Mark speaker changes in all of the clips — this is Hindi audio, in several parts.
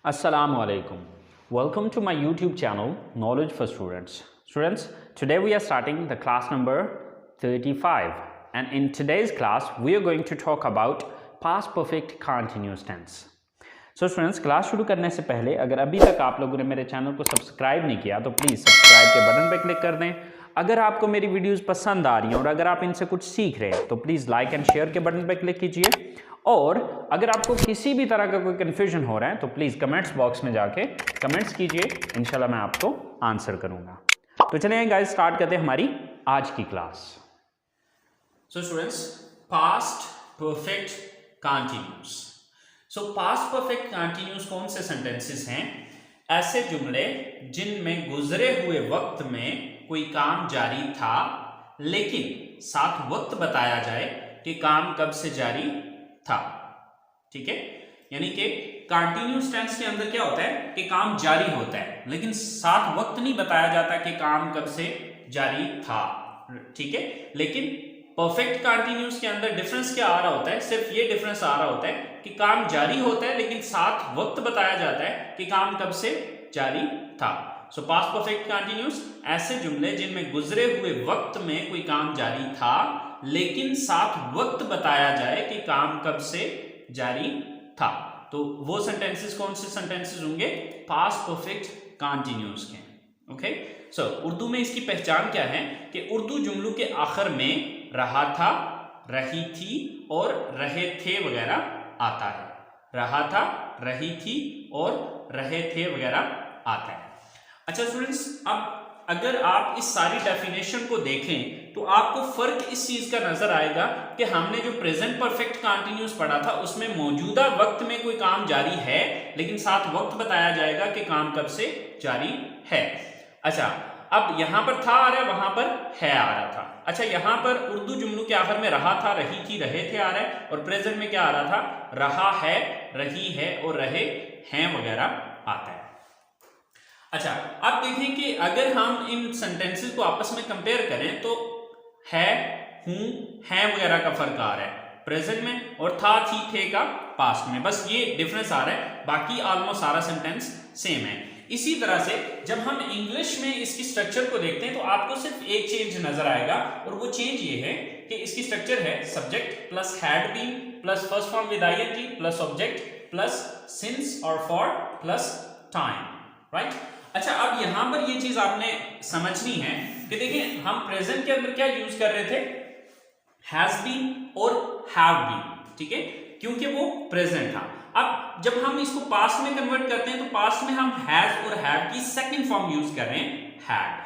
Speaker 1: Assalamu alaikum. Welcome to my YouTube channel Knowledge for Students. Students, today we are starting the class number 35, and in today's class we are going to talk about past perfect continuous tense. So students, class शुरू करने से पहले अगर अभी तक आप लोगों ने मेरे चैनल को सब्सक्राइब नहीं किया तो प्लीज़ सब्सक्राइब के बटन पर क्लिक कर दें। अगर आपको मेरी वीडियोस पसंद आ रही हैं और अगर आप इनसे कुछ सीख रहे हैं तो प्लीज़ लाइक एंड शेयर के बटन पर क्लिक कीजिए। और अगर आपको किसी भी तरह का कोई कन्फ्यूजन हो रहा है तो प्लीज़ कमेंट्स बॉक्स में जाके कमेंट्स कीजिए, इंशाल्लाह मैं आपको आंसर करूंगा। तो चलिए गाइस, स्टार्ट करते हैं हमारी आज की क्लास। सो स्टूडेंट्स, पास्ट परफेक्ट कंटीन्यूअस। सो पास्ट परफेक्ट कंटीन्यूअस कौन से सेंटेंसेस हैं? ऐसे जुमले जिनमें गुजरे हुए वक्त में कोई काम जारी था लेकिन साथ वक्त बताया जाए कि काम कब से जारी था। ठीक है, यानी कि कंटीन्यूअस टेंस के अंदर क्या होता है कि काम जारी होता है लेकिन साथ वक्त नहीं बताया जाता कि काम कब से जारी था। ठीक है, लेकिन परफेक्ट कंटीन्यूअस के अंदर डिफरेंस क्या आ रहा होता है? सिर्फ ये डिफरेंस आ रहा होता है कि काम जारी होता है लेकिन साथ वक्त बताया जाता है कि काम कब से जारी था। सो पास्ट परफेक्ट कंटीन्यूअस, ऐसे जुमले जिनमें गुजरे हुए वक्त में कोई काम जारी था लेकिन साथ वक्त बताया जाए कि काम कब से जारी था। तो वो सेंटेंसेस कौन से सेंटेंसेस होंगे? पास्ट परफेक्ट कंटीन्यूअस के। ओके, सो उर्दू में इसकी पहचान क्या है कि उर्दू जुमलों के आखिर में रहा था, रही थी और रहे थे वगैरह आता है। रहा था, रही थी और रहे थे वगैरह आता है। अच्छा स्टूडेंट्स, अब अगर आप इस सारी डेफिनेशन को देखें तो आपको फर्क इस चीज का नजर आएगा कि हमने जो प्रेजेंट परफेक्ट कंटीन्यूअस पढ़ा था उसमें मौजूदा वक्त में कोई काम जारी है लेकिन साथ वक्त बताया जाएगा कि काम कब से जारी है। अच्छा, अब यहां पर था आ रहा है, वहां पर है आ रहा था। अच्छा, यहां पर उर्दू जुमलों के आखिर में रहा था, रही थी, रहे थे आ रहा है और प्रेजेंट में क्या आ रहा था? रहा है, रही है और रहे हैं वगैरह आता है। अच्छा, अब देखें कि अगर हम इन सेंटेंसेस को आपस में कंपेयर करें तो है, हूं, हैं वगैरह का फर्क आ रहा है प्रेजेंट में और था, थी, थे का पास्ट में। बस ये डिफरेंस आ रहा है, बाकी ऑलमोस्ट सारा सेंटेंस सेम है। इसी तरह से जब हम इंग्लिश में इसकी स्ट्रक्चर को देखते हैं तो आपको सिर्फ एक चेंज नजर आएगा और वो चेंज ये है कि इसकी स्ट्रक्चर है subject plus had been plus first form with ING plus object plus since और फॉर प्लस टाइम। राइट? अच्छा, अब यहां पर ये चीज आपने समझनी है कि देखिए हम प्रेजेंट के अंदर क्या यूज कर रहे थे? हैज बीन और हैव बीन। ठीक है, क्योंकि वो प्रेजेंट था। अब जब हम इसको पास्ट में कन्वर्ट करते हैं तो पास्ट में हम हैज और हैव की सेकंड फॉर्म यूज कर रहे हैं, हैड।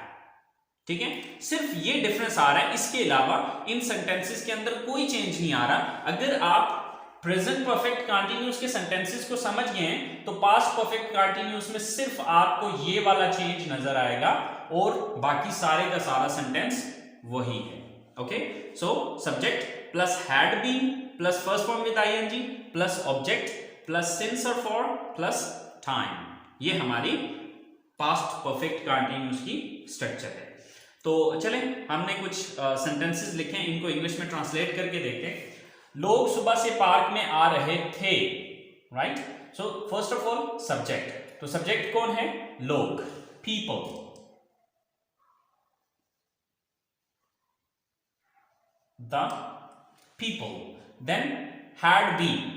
Speaker 1: ठीक है, सिर्फ ये डिफरेंस आ रहा है, इसके अलावा इन सेंटेंसेस के अंदर कोई चेंज नहीं आ रहा। अगर आप प्रेजेंट परफेक्ट कंटीन्यूअस के सेंटेंसेस को समझ गए हैं तो पास्ट परफेक्ट कंटीन्यूअस में सिर्फ आपको ये वाला चेंज नजर आएगा और बाकी सारे का सारा सेंटेंस वही है। Okay, so subject plus had been plus first form with ING plus object plus since और फॉर प्लस टाइम, ये हमारी पास्ट परफेक्ट कंटीन्यूअस की स्ट्रक्चर है। तो चलें, हमने कुछ सेंटेंसेस लिखे हैं, इनको इंग्लिश में ट्रांसलेट करके देखते हैं। लोग सुबह से पार्क में आ रहे थे। Right? So first of all subject, तो सब्जेक्ट कौन है? लोग, people. The people. Then had been,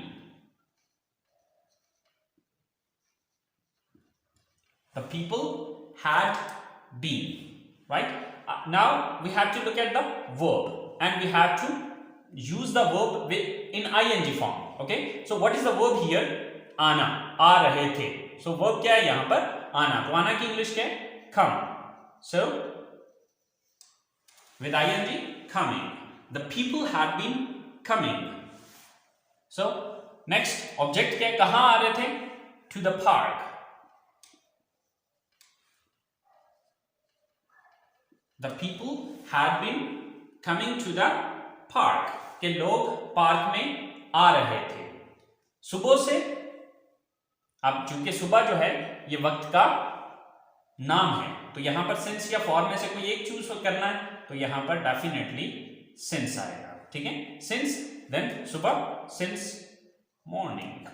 Speaker 1: the people had been. Right? Now we have to look at the verb and we have to use the verb in ing form. Okay, so what is the verb here? आना, आ रहे थे। so verb क्या है यहां पर? आना। तो आना की इंग्लिश क्या है? come. so with ing, coming. the people had been coming. so next object क्या है? कहां आ रहे थे? to the park. The people had been coming to the park. के लोग पार्क में आ रहे थे सुबह से। अब चूंकि सुबह जो है ये वक्त का नाम है तो यहां पर सिंस या फॉर में से कोई एक चूज करना है तो यहां पर डेफिनेटली सिंस आएगा। ठीक है, सिंस, देन सुबह, since morning.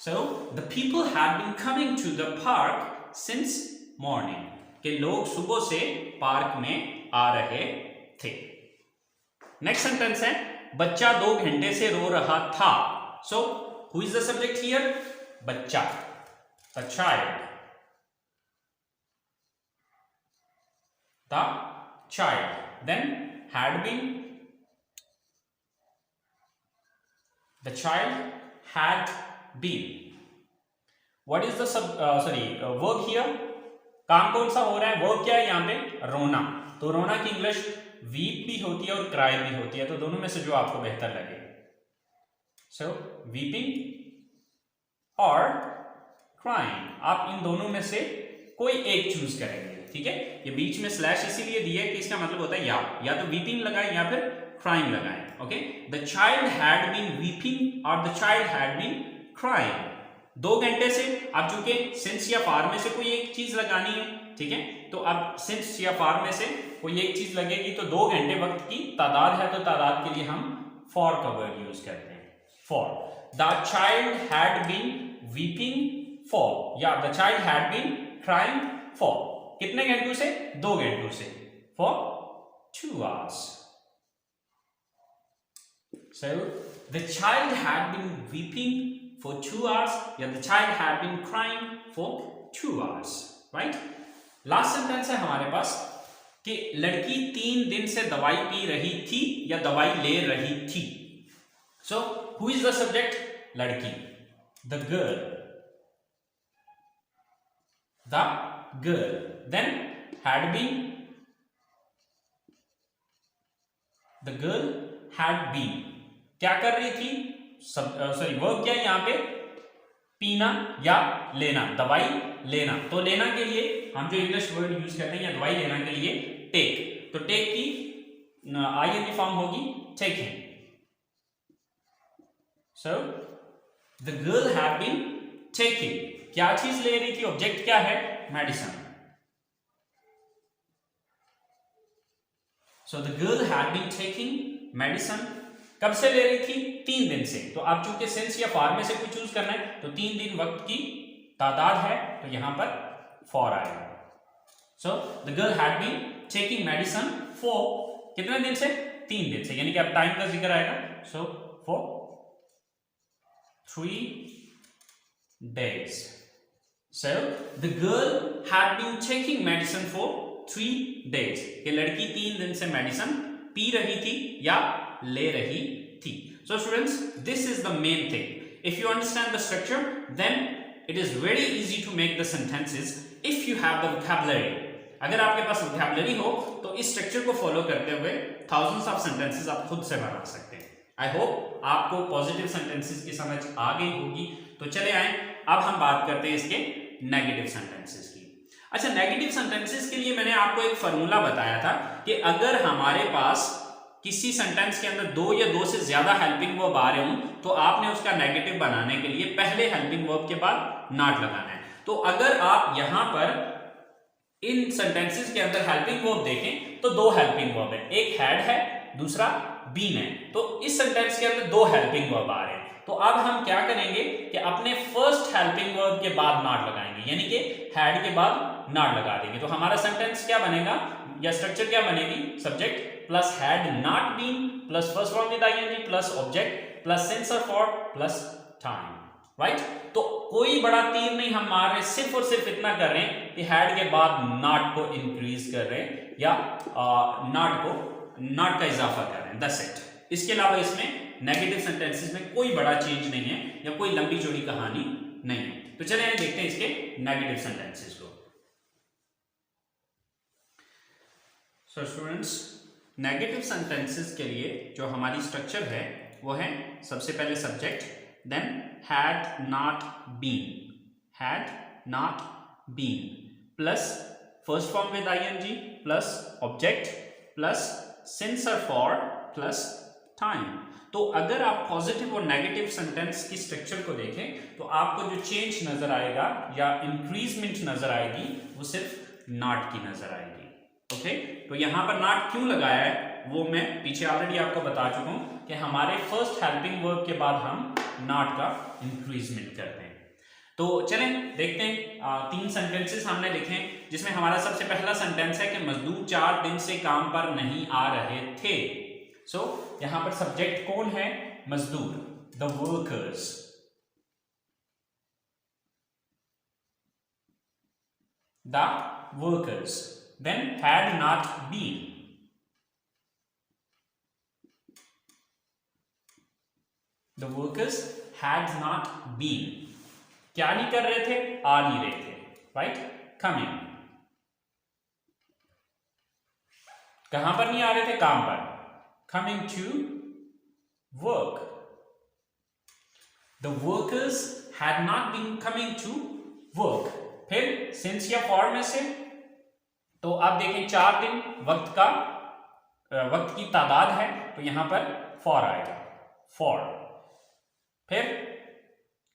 Speaker 1: So the people had been coming to the park since morning. कि लोग सुबह से पार्क में आ रहे थे. नेक्स्ट सेंटेंस है बच्चा 2 घंटे से रो रहा था. So who is the subject here? बच्चा, the child. The child. Then had been. The child had been. What is the verb here? काम कौन सा हो रहा है? वर्ब क्या है यहाँ पे? रोना. तो रोना की इंग्लिश वीप भी होती है और क्राई भी होती है, तो दोनों में से जो आपको बेहतर लगे. सो वीपिंग और क्राइंग, आप इन दोनों में से कोई एक चूज करेंगे. ठीक है, ये बीच में स्लैश इसीलिए दिया है कि इसका मतलब होता है या तो वीपिंग लगाएं या फिर क्राइंग लगाएं. Okay, the child had been weeping और the child had been crying. 2 घंटे से, अब चूंकि सिंस या फार में से कोई एक चीज लगानी है, ठीक है, तो अब सिंस या फार में से कोई एक चीज लगेगी, तो 2 घंटे वक्त की तादाद है, तो तादाद के लिए हम फॉर का वर्ड यूज करते हैं. For. The child had been weeping for या the child had been crying for. कितने घंटों से? 2 घंटों से. For 2 hours. So the child had been weeping for 2 hours. Yeah, the child had been crying for 2 hours. Right? Last sentence है हमारे पास कि लड़की 3 दिन से दवाई पी रही थी या दवाई ले रही थी. So who is the subject? लड़की. The girl. The girl. Then had been. The girl had been. क्या कर रही थी? वर्ब क्या है यहाँ पे? पीना या लेना, दवाई लेना. तो लेना के लिए हम जो इंग्लिश वर्ड यूज करते हैं या दवाई लेना के लिए टेक, तो टेक की आईएनजी फॉर्म होगी taking. So the girl had been taking. क्या चीज ले रही थी? ऑब्जेक्ट क्या है? Medicine. So the girl had been taking medicine. कब से ले रही थी? 3 दिन से. तो आप चूंकि सिंस या फॉर में से कोई चूज करना है, तो 3 दिन वक्त की तादाद है, तो यहां पर फॉर आएगा. So the girl had been taking medicine for कितने दिन से? 3 दिन से, यानी कि अब टाइम का जिक्र आएगा. So for 3 days. So the girl had been taking medicine for 3 days. ये लड़की 3 दिन से मेडिसिन पी रही थी या ले रही थी. So students, this is the main thing. If you understand the structure, then it is very easy to make the sentences if you have the vocabulary. अगर आपके पास vocabulary हो तो इस structure को follow करते हुए thousands of sentences आप खुद से बना सकते हैं. I hope आपको positive sentences की समझ आ गई होगी. तो चले आए, अब हम बात करते हैं इसके negative sentences की. अच्छा, negative sentences के लिए मैंने आपको एक फॉर्मूला बताया था कि अगर हमारे पास किसी सेंटेंस के अंदर 2 या 2 से ज्यादा हेल्पिंग वर्ब आ रहे हों, तो आपने उसका नेगेटिव बनाने के लिए पहले हेल्पिंग वर्ब के बाद नॉट लगाना है. तो अगर आप यहां पर इन सेंटेंसेस के अंदर हेल्पिंग वर्ब देखें तो 2 हेल्पिंग वर्ब है. एक हैड है, दूसरा बीन है. तो इस सेंटेंस के अंदर 2 हेल्पिंग वर्ब आ रहे हैं. तो अब हम क्या करेंगे कि अपने फर्स्ट हेल्पिंग वर्ब के बाद नॉट लगाएंगे, यानी कि हैड के बाद नॉट लगा देंगे. तो हमारा सेंटेंस क्या बनेगा या स्ट्रक्चर क्या बनेगी? Subject plus had not been plus first form with ING plus object plus since और फॉर प्लस टाइम. राइट? तो कोई बड़ा तीर नहीं हम मार रहे, सिर्फ और सिर्फ इतना कर रहे हैं कि हैड के बाद नॉट को इंक्रीज कर रहे हैं या नॉट का इजाफा कर रहे हैं. That's it. इसके अलावा इसमें नेगेटिव सेंटेंसेस में कोई बड़ा चेंज नहीं है या कोई लंबी चौड़ी कहानी नहीं है. तो चलिए देखते हैं इसके नेगेटिव सेंटेंसेस को. सो स्टूडेंट्स, नेगेटिव सेंटेंसेस के लिए जो हमारी स्ट्रक्चर है वो है सबसे पहले subject, then had not been plus first form with ING plus object plus since और फॉर प्लस टाइम. तो अगर आप पॉजिटिव और नेगेटिव सेंटेंस की स्ट्रक्चर को देखें तो आपको जो चेंज नजर आएगा या इंक्रीजमेंट नजर आएगी वो सिर्फ नॉट की नजर आएगी. ओके, तो यहां पर नॉट क्यों लगाया है? वो मैं पीछे ऑलरेडी आपको बता चुका हूं कि हमारे फर्स्ट हेल्पिंग वर्ब के बाद हम नॉट का इंक्रीजमेंट करते हैं। तो चलें देखते हैं, 3 सेंटेंसेस हमने लिखे जिसमें हमारा सबसे पहला सेंटेंस है कि मजदूर 4 दिन से काम पर नहीं आ रहे थे। सो यहां पर सब्जेक्ट कौन है? मजदूर, the workers. The workers. Then had not been. The workers had not been. क्या नहीं कर रहे थे? आ नहीं रहे थे, right? Coming. कहां पर नहीं आ रहे थे? काम पर। Coming to work. The workers had not been coming to work. फिर सिंस या फॉर में से, तो आप देखें 4 दिन वक्त की तादाद है, तो यहां पर फॉर आएगा, फॉर। फिर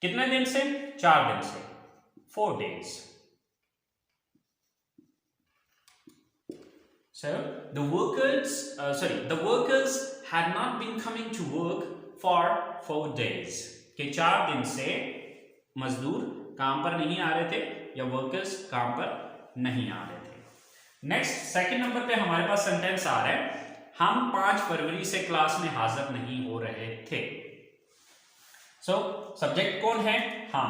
Speaker 1: कितने दिन से? 4 दिन से, 4 days. So the workers had not been coming to work for 4 days. कि 4 दिन से मजदूर काम पर नहीं आ रहे थे या वर्कर्स काम पर नहीं आ रहे थे। नेक्स्ट सेकंड नंबर पे हमारे पास सेंटेंस आ रहा है, हम 5 फरवरी से क्लास में हाजिर नहीं हो रहे थे। सो सब्जेक्ट कौन है? हम,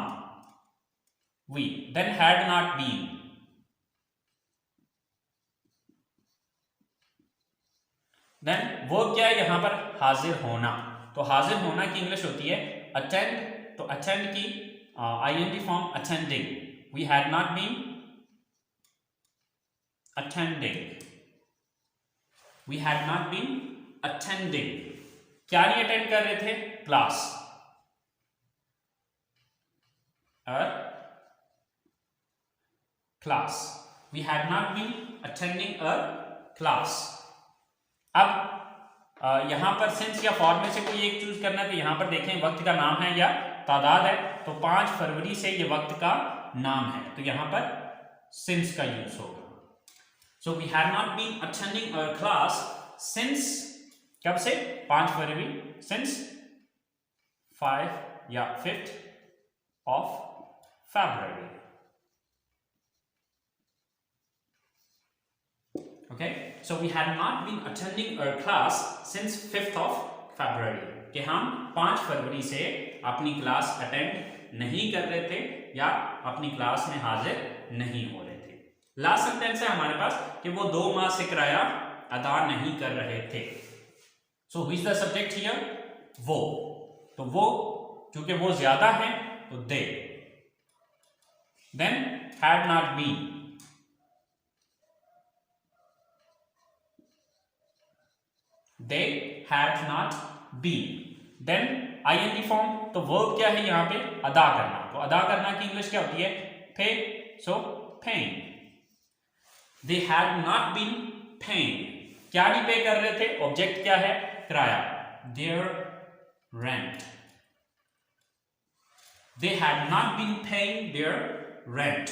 Speaker 1: we. Then had not been. Then verb क्या है यहां पर? हाजिर होना। तो हाजिर होना की इंग्लिश होती है अटेंड। तो अटेंड की ing form attending. We had not been attending. We had not been attending. क्या नहीं अटेंड कर रहे थे? Class. Class. We had not been attending a class. अब यहां पर सिंस या फॉर में से कोई एक चूज करना है, तो यहां पर देखें वक्त का नाम है या तादाद है, तो 5 फरवरी से ये वक्त का नाम है, तो यहां पर सिंस का यूज होगा। So we had not been attending our class since, कब से? 5 फरवरी, सिंस 5 या 5th of February. Okay, so we had not been attending our class since 5th of February. कि हम 5 फरवरी से अपनी क्लास अटेंड नहीं कर रहे थे या अपनी क्लास में हाजिर नहीं हो रहे थे। लास्ट सेंटेंस है हमारे पास कि वो 2 माह से किराया अदा नहीं कर रहे थे। So who is the subject here? वो। तो वो क्योंकि वो ज्यादा है तो they. Then had not been. They had not been. Then ing form, तो वर्ब क्या है यहां पे? अदा करना। तो अदा करना की इंग्लिश क्या होती है? Pay. So paying. They had not been paying. क्या नहीं पे कर रहे थे? ऑब्जेक्ट क्या है? किराया, their rent. They had not been paying their rent.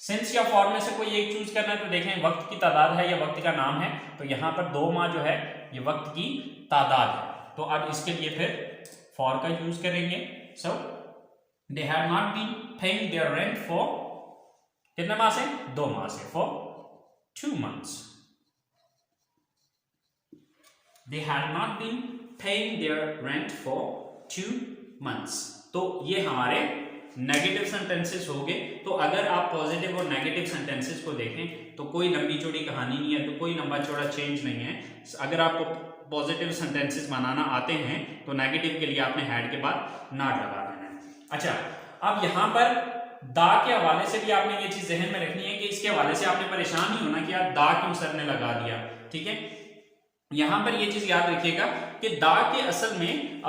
Speaker 1: Since या फॉर में से कोई एक चूज करना है, तो देखें वक्त की तादाद है या वक्त का नाम है, तो यहां पर 2 माह जो है ये वक्त की तादाद है, तो अब इसके लिए फिर फॉर का यूज करेंगे। So they have not been paying their rent for कितने माह से? 2 माह से, for 2 months. They had not been paying their rent for 2 months. तो ये हमारे नेगेटिव सेंटेंसेस हो गए। तो अगर आप पॉजिटिव और नेगेटिव सेंटेंसेस को देखें तो कोई लंबी चौड़ी कहानी नहीं है, तो कोई लंबा चौड़ा चेंज नहीं है। अगर आपको पॉजिटिव सेंटेंसेस बनाना आते हैं तो नेगेटिव के लिए आपने हैड के बाद नॉट लगा देना है। अच्छा, अब यहां पर दा के हवाले से भी आपने ये चीज जहन में रखनी है कि इसके हवाले से आपने परेशान नहीं होना कि यार दा क्यों सर ने लगा दिया। ठीक है, यहां पर ये चीज याद रखिएगा कि दा के असल में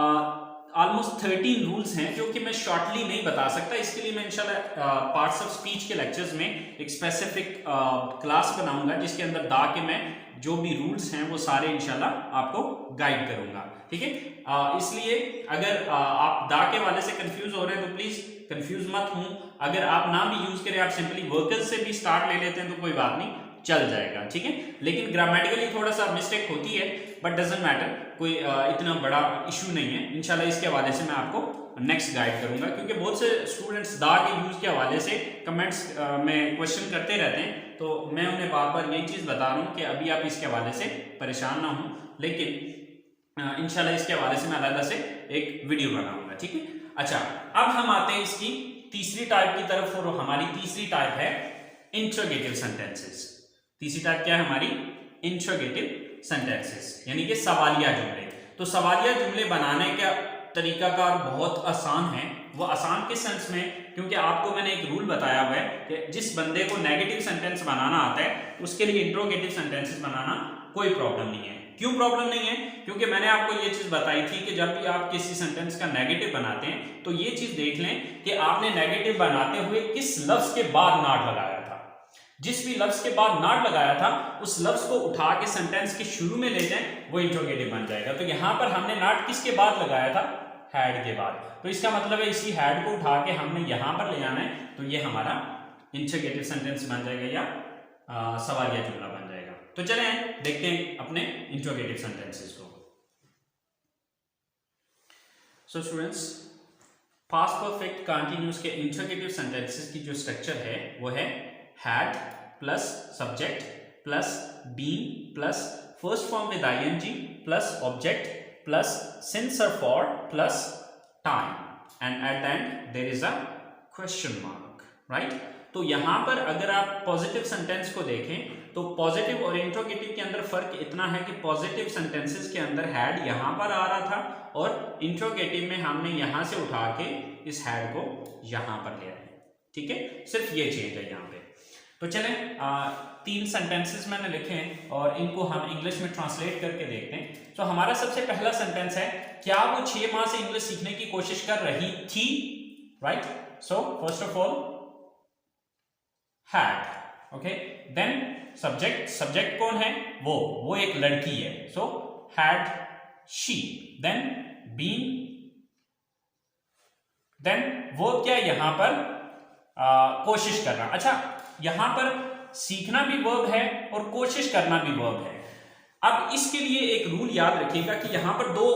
Speaker 1: ऑलमोस्ट 13 रूल्स हैं जो कि मैं शॉर्टली नहीं बता सकता। इसके लिए मैं इंशाल्लाह पार्ट्स ऑफ स्पीच के लेक्चर्स में एक स्पेसिफिक क्लास बनाऊंगा जिसके अंदर दा के मैं जो भी रूल्स हैं वो सारे इंशाल्लाह आपको गाइड करूंगा। ठीक है, इसलिए अगर आप दा के वाले से कंफ्यूज हो रहे हैं तो प्लीज कंफ्यूज मत हूं। अगर आप ना भी यूज करें, आप सिंपली वर्कर्स से भी स्टार्ट ले लेते हैं तो कोई बात नहीं, चल जाएगा, ठीक है। लेकिन ग्रामेटिकली थोड़ा सा मिस्टेक होती है, बट डजंट मैटर, कोई इतना बड़ा इशू नहीं है। इंशाल्लाह इसके हवाले से मैं आपको नेक्स्ट गाइड करूंगा, क्योंकि बहुत से स्टूडेंट्स दा के यूज के हवाले से कमेंट्स में क्वेश्चन करते रहते हैं, तो मैं उन्हें बार बार यही चीज बता रहा हूँ कि अभी आप इसके हवाले से परेशान ना हो, लेकिन इंशाल्लाह इसके हवाले से मैं अलग से एक वीडियो बनाऊंगा, ठीक है। अच्छा, अब हम आते हैं इसकी तीसरी टाइप की तरफ, और हमारी तीसरी टाइप है इंट्रोगेटिव सेंटेंसेस। तीसरी टाइप क्या है हमारी? इंट्रोगेटिव सेंटेंसेस, यानी कि सवालिया जुमले। तो सवालिया जुमले बनाने का तरीकाकार बहुत आसान है। वो आसान किस सेंस में? क्योंकि आपको मैंने एक रूल बताया हुआ है कि जिस बंदे को नेगेटिव सेंटेंस बनाना आता है उसके लिए इंट्रोगेटिव सेंटेंसेस बनाना कोई प्रॉब्लम नहीं है। क्यों प्रॉब्लम नहीं है? क्योंकि मैंने आपको ये चीज बताई थी कि जब भी आप किसी सेंटेंस का नेगेटिव बनाते हैं तो ये चीज देख लें कि आपने नेगेटिव बनाते हुए किस लफ्ज के बाद नॉट लगाया था। जिस भी लफ्ज के बाद नॉट लगाया था उस लफ्ज को उठा के सेंटेंस के शुरू में ले जाएं, वो इंट्रोगेटिव बन जाएगा। तो यहां पर हमने नॉट किसके बाद लगाया था? हैड के बाद। तो इसका मतलब है इसी हैड को उठा के हमने यहां पर ले आना है, तो ये हमारा इंट्रोगेटिव सेंटेंस बन जाएगा या सवालिया जुमला बन जाएगा। तो चलें देखते हैं अपने इंट्रोगेटिव सेंटेंसेस को। So students, past perfect continuous के इंट्रोगेटिव सेंटेंसेस की जो स्ट्रक्चर है वो है had plus subject plus been plus first form with ING plus object plus since और for plus time and at the end there is a question mark, right. तो यहां पर अगर आप पॉजिटिव सेंटेंस को देखें तो पॉजिटिव और इंट्रोगेटिव के अंदर फर्क इतना है कि पॉजिटिव सेंटेंसेस के अंदर हैड यहां पर आ रहा था और इंट्रोगेटिव में हमने यहां से उठा के इस हैड को यहां पर ले आए, ठीक है। सिर्फ ये चेंज है यहां पे। तो चलें 3 सेंटेंसेस मैंने लिखे हैं और इनको हम इंग्लिश में ट्रांसलेट करके देखते हैं। तो हमारा सबसे पहला सेंटेंस है, क्या वो 6 माह से इंग्लिश सीखने की कोशिश कर रही थी, right. So first of all had, okay. Then subject कौन है? वो एक लड़की है, so had she. Then been, then वो क्या यहां पर कोशिश करना। अच्छा, यहां पर सीखना भी वर्ब है और कोशिश करना भी वर्ब है। अब इसके लिए एक रूल याद रखिएगा कि यहां पर 2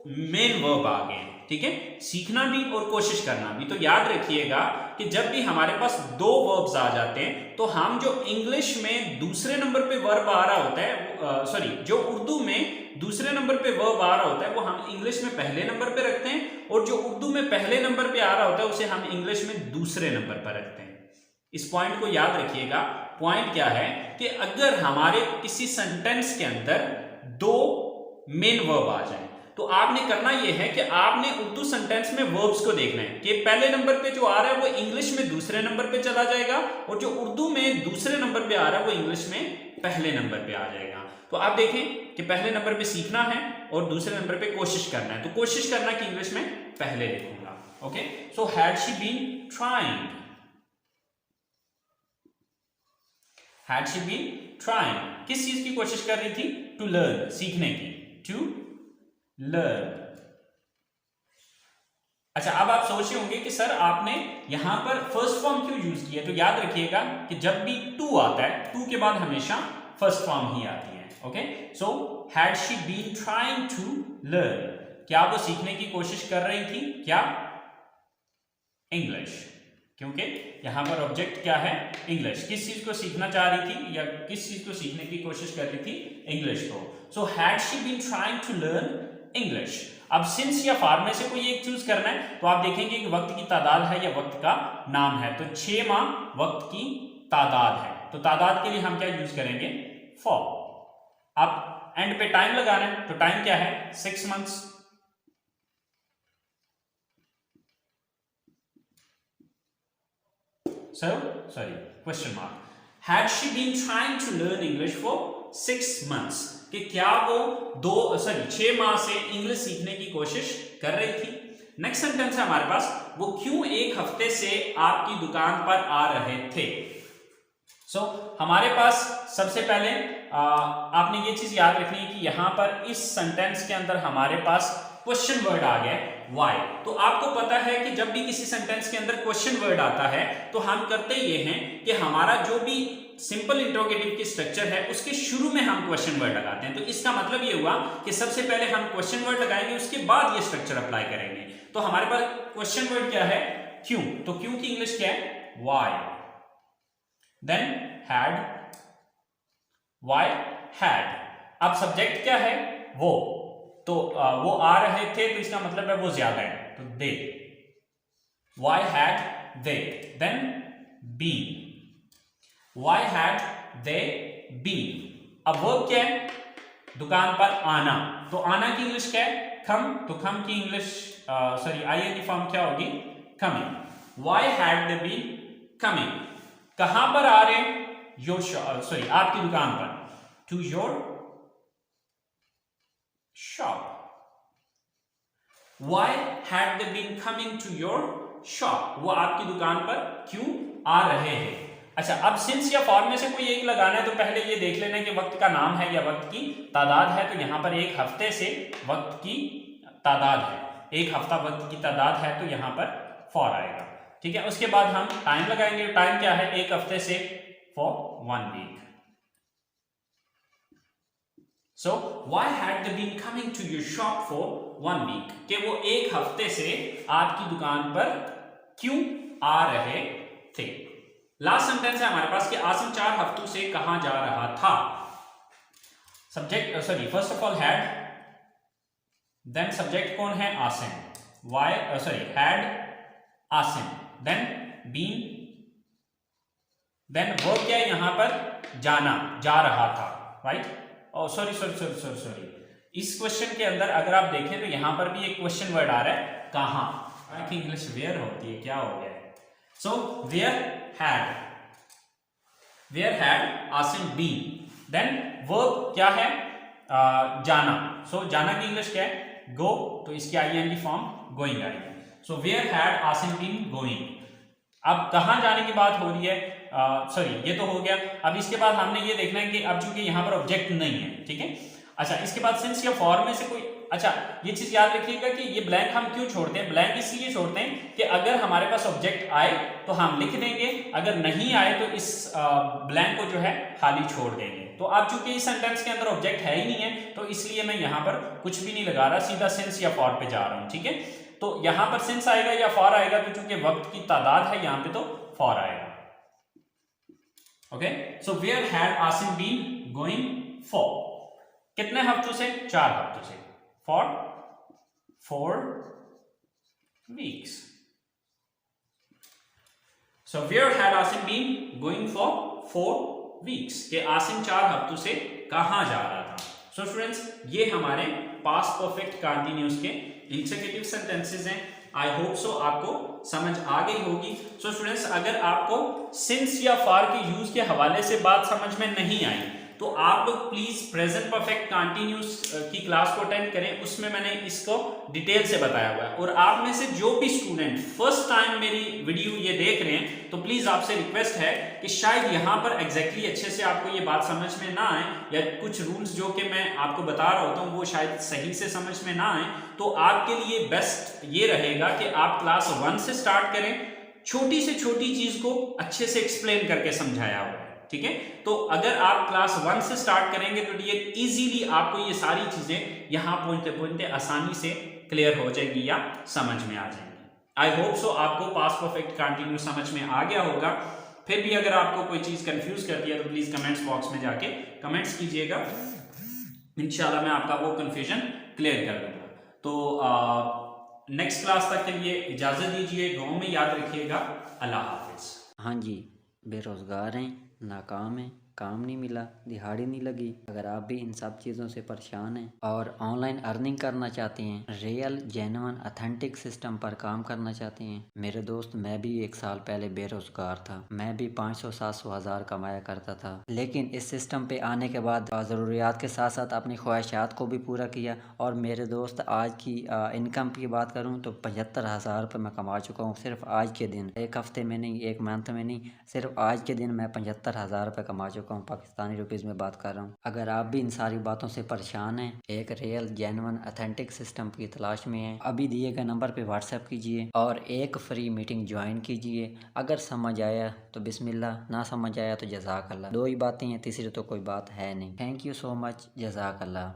Speaker 1: मेन वर्ब आ गए, ठीक है, सीखना भी और कोशिश करना भी। तो याद रखिएगा कि जब भी हमारे पास 2 वर्ब्स आ जाते हैं तो हम जो इंग्लिश में दूसरे नंबर पे वर्ब आ रहा होता है, जो उर्दू में दूसरे नंबर पे वर्ब आ रहा होता है वो हम इंग्लिश में पहले नंबर पे रखते हैं, और जो उर्दू में पहले नंबर पे आ रहा होता है उसे हम इंग्लिश में दूसरे नंबर पर रखते हैं। इस पॉइंट को याद रखिएगा। पॉइंट क्या है कि अगर हमारे किसी सेंटेंस के अंदर 2 मेन वर्ब आ जाए तो आपने करना यह है कि आपने उर्दू सेंटेंस में वर्ब्स को देखना है कि पहले नंबर पे जो आ रहा है वो इंग्लिश में दूसरे नंबर पे चला जाएगा, और जो उर्दू में दूसरे नंबर पे आ रहा है वो इंग्लिश में पहले नंबर पे आ जाएगा। तो आप देखें कि पहले नंबर पे सीखना है और दूसरे नंबर पे कोशिश करना है, तो कोशिश करना की इंग्लिश में पहले लिखूंगा, okay. So had she been trying, had she been trying, किस चीज की कोशिश कर रही थी? टू लर्न, सीखने की, टू लर्न। अच्छा, अब आप सोच रहे होंगे कि सर आपने यहां पर फर्स्ट फॉर्म क्यों यूज किया? तो याद रखिएगा कि जब भी टू आता है, टू के बाद हमेशा फर्स्ट फॉर्म ही आती है, okay. So had she been trying to learn, क्या वो सीखने की कोशिश कर रही थी? क्या? इंग्लिश, क्योंकि यहां पर ऑब्जेक्ट क्या है? इंग्लिश। किस चीज को सीखना चाह रही थी या किस चीज को सीखने की कोशिश कर रही थी? इंग्लिश को। So had she been trying to learn English. अब सिंस या फॉर में से कोई एक चूज करना है, तो आप देखेंगे कि वक्त की तादाद है या वक्त का नाम है। तो 6 माह वक्त की तादाद है, तो तादाद के लिए हम क्या यूज करेंगे? फॉर। अब एंड पे टाइम लगाना है, तो टाइम क्या है? 6 months. Question mark. Had she been trying to learn English for 6 months? कि क्या वो 6 माह से इंग्लिश सीखने की कोशिश कर रही थी। नेक्स्ट सेंटेंस है हमारे पास, वो क्यों 1 हफ्ते से आपकी दुकान पर आ रहे थे। हमारे पास सबसे पहले आपने ये चीज याद रखनी है कि यहां पर इस सेंटेंस के अंदर हमारे पास क्वेश्चन वर्ड आ गया, वाई। तो आपको पता है कि जब भी किसी सेंटेंस के अंदर क्वेश्चन वर्ड आता है तो हम करते ये हैं कि हमारा जो भी सिंपल इंट्रोगेटिव की स्ट्रक्चर है उसके शुरू में हम क्वेश्चन वर्ड लगाते हैं। तो इसका मतलब ये हुआ कि सबसे पहले हम क्वेश्चन वर्ड लगाएंगे, उसके बाद ये स्ट्रक्चर अप्लाई करेंगे। तो हमारे पास क्वेश्चन वर्ड क्या है? क्यों। तो क्यों की इंग्लिश क्या है? Why. Then had, why had. अब सब्जेक्ट क्या है? वो। तो वो आ रहे थे तो इसका मतलब है वो ज्यादा है, तो they. Why had they. Then been, why had they been. अब वर्ब क्या है? दुकान पर आना। तो आना की इंग्लिश क्या है? कम। तो कम की इंग्लिश आईएनजी फॉर्म क्या होगी? Coming. Why had they been coming. कहां पर आ रहे? योर आपकी दुकान पर। To your shop. Why had they been coming to your shop? वो आपकी दुकान पर क्यों आ रहे हैं? अच्छा, अब सिंस या फॉर में से कोई एक लगाना है तो पहले ये देख लेना कि वक्त का नाम है या वक्त की तादाद है। तो यहां पर एक हफ्ते से वक्त की तादाद है, एक हफ्ता वक्त की तादाद है, तो यहां पर फॉर आएगा। ठीक है, उसके बाद हम टाइम लगाएंगे। टाइम क्या है? एक हफ्ते से, for 1 week. So why had they been coming to your shop for 1 week? कि वो एक हफ्ते से आपकी दुकान पर क्यों आ रहे थे। लास्ट सेंटेंस है हमारे पास कि आसिम 4 हफ्तों से कहां जा रहा था। Subject first of all had, then subject कौन है? Asim. Had Asim. Then been, then verb क्या है यहां पर? जाना, जा रहा था, राइट। सॉरी, इस क्वेश्चन के अंदर अगर आप देखें तो यहां पर भी एक क्वेश्चन वर्ड आ रहा है, कहां। आई थिंक इंग्लिश वेयर होती है, क्या हो गया है? So where had Asim been. Then verb क्या है? जाना। जाना की इंग्लिश क्या है? गो। तो इसकी आईएनजी फॉर्म गोइंग आएगी। So where had Asim been going. अब कहां जाने की बात हो रही है? ये तो हो गया। अब इसके बाद हमने ये देखना है कि अब चूंकि यहां पर ऑब्जेक्ट नहीं है, ठीक है। अच्छा, इसके बाद सिंस या फॉर में से कोई, अच्छा ये चीज याद रखिएगा कि ये ब्लैंक हम क्यों छोड़ते हैं? ब्लैंक इसलिए छोड़ते हैं कि अगर हमारे पास ऑब्जेक्ट आए तो हम लिख देंगे, अगर नहीं आए तो इस ब्लैंक को जो है खाली छोड़ देंगे। तो अब चूंकि इस सेंटेंस के अंदर ऑब्जेक्ट है ही नहीं है तो इसलिए मैं यहां पर कुछ भी नहीं लगा रहा, सीधा सिंस या फॉर पे जा रहा हूं, ठीक है। तो यहां पर सिंस आएगा या फॉर आएगा तो चूंकि वक्त की तादाद है यहां पे तो फॉर आएगा। Okay, so where had Asim been going for. कितने हफ्तों से? 4 हफ्तों से। For 4 weeks. So where had Asim been going for 4 weeks. के आसिम 4 हफ्तों से कहां जा रहा था। सो स्टूडेंट्स, ये हमारे पास्ट परफेक्ट कंटीन्यूअस के इंट्रोगेटिव सेंटेंसेस हैं। आई होप सो आपको समझ आ गई होगी। सो स्टूडेंट्स, अगर आपको सिंस या फॉर के यूज के हवाले से बात समझ में नहीं आई तो आप लोग प्लीज प्रेजेंट परफेक्ट कंटीन्यूअस की क्लास को अटेंड करें, उसमें मैंने इसको डिटेल से बताया हुआ है। और आप में से जो भी स्टूडेंट फर्स्ट टाइम मेरी वीडियो ये देख रहे हैं तो प्लीज आपसे रिक्वेस्ट है कि शायद यहाँ पर एग्जैक्टली अच्छे से आपको ये बात समझ में ना आए या कुछ रूल्स जो कि मैं आपको बता रहा होता हूँ वो शायद सही से समझ में ना आए, तो आपके लिए बेस्ट ये रहेगा कि आप क्लास 1 से स्टार्ट करें। छोटी से छोटी चीज को अच्छे से एक्सप्लेन करके समझाया हुआ है, ठीक है। तो अगर आप क्लास 1 से स्टार्ट करेंगे तो ये इजीली आपको ये सारी चीजें यहां पहुंचते पहुंचते आसानी से क्लियर हो जाएगी या समझ में आ जाएंगी। आई होप सो आपको पास्ट परफेक्ट कंटिन्यू समझ में आ गया होगा। फिर भी अगर आपको कोई चीज कंफ्यूज करती है तो प्लीज कमेंट्स बॉक्स में जाके कमेंट्स कीजिएगा, इंशाल्लाह मैं आपका वो कंफ्यूजन क्लियर कर दूंगा। तो नेक्स्ट क्लास तक के लिए इजाजत दीजिए, गाँव में याद रखिएगा। अल्लाह हाफिज।
Speaker 2: हाँ जी, बेरोज़गार हैं, नाकाम हैं, काम नहीं मिला, दिहाड़ी नहीं लगी। अगर आप भी इन सब चीज़ों से परेशान हैं और ऑनलाइन अर्निंग करना चाहते हैं, रियल जेन्युइन अथेंटिक सिस्टम पर काम करना चाहते हैं, मेरे दोस्त मैं भी 1 साल पहले बेरोज़गार था। मैं भी 500-700 हज़ार कमाया करता था, लेकिन इस सिस्टम पे आने के बाद ज़रूरियात के साथ साथ अपनी ख्वाहिशात को भी पूरा किया। और मेरे दोस्त आज की इनकम की बात करूँ तो 75,000 रुपये मैं कमा चुका हूँ सिर्फ आज के दिन। 1 हफ्ते में नहीं, 1 मंथ में नहीं, सिर्फ आज के दिन मैं 75,000 रुपये कमा चुका को हम पाकिस्तानी रुपीज़ में बात कर रहा हूँ। अगर आप भी इन सारी बातों से परेशान हैं, एक रियल जेन्युइन ऑथेंटिक सिस्टम की तलाश में हैं, अभी दिए गए नंबर पे व्हाट्सएप कीजिए और एक फ्री मीटिंग ज्वाइन कीजिए। अगर समझ आया तो बिस्मिल्लाह, ना समझ आया तो जज़ाकल्लाह। दो ही बातें हैं, तीसरी तो कोई बात है नहीं। थैंक यू सो मच, जज़ाकल्लाह।